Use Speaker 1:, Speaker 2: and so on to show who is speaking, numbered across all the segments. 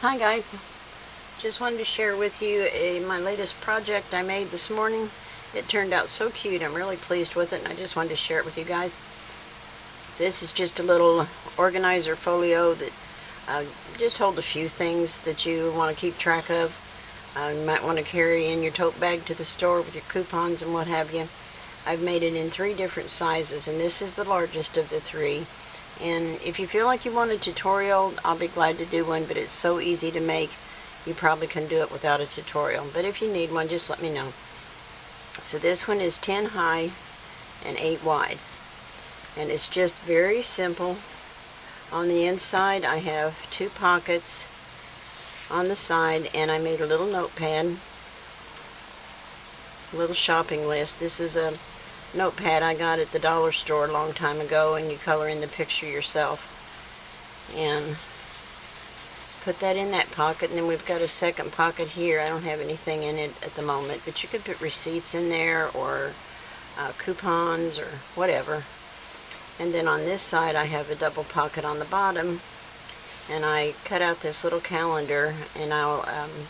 Speaker 1: Hi guys, just wanted to share with you my latest project I made this morning. It turned out so cute. I'm really pleased with it, and I just wanted to share it with you guys. This is just a little organizer folio that just hold a few things that you want to keep track of. You might want to carry in your tote bag to the store with your coupons and what have you. I've made it in 3 different sizes, and this is the largest of the 3. And if you feel like you want a tutorial, I'll be glad to do one, but it's so easy to make, you probably can do it without a tutorial. But if you need one, just let me know. So this one is 10 high and 8 wide. And it's just very simple. On the inside, I have 2 pockets on the side, and I made a little notepad, a little shopping list. This is a notepad I got at the dollar store a long time ago, and you color in the picture yourself and put that in that pocket. And then we've got a second pocket here. I don't have anything in it at the moment, but you could put receipts in there or coupons or whatever. And then on this side I have a double pocket on the bottom, and I cut out this little calendar, and I'll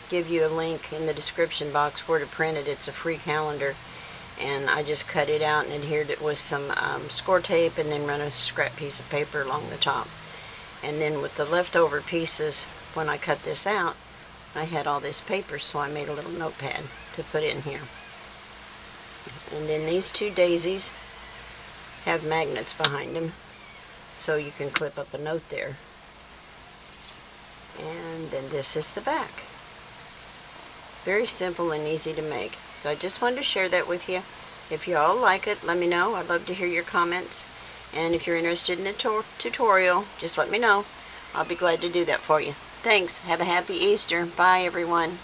Speaker 1: give you a link in the description box where to print it. It's a free calendar. And I just cut it out and adhered it with some score tape, and then run a scrap piece of paper along the top. And then with the leftover pieces, when I cut this out, I had all this paper, so I made a little notepad to put in here. And then these 2 daisies have magnets behind them, so you can clip up a note there. And then this is the back. Very simple and easy to make. So I just wanted to share that with you. If you all like it, let me know. I'd love to hear your comments. And if you're interested in a tutorial, just let me know. I'll be glad to do that for you. Thanks. Have a happy Easter. Bye, everyone.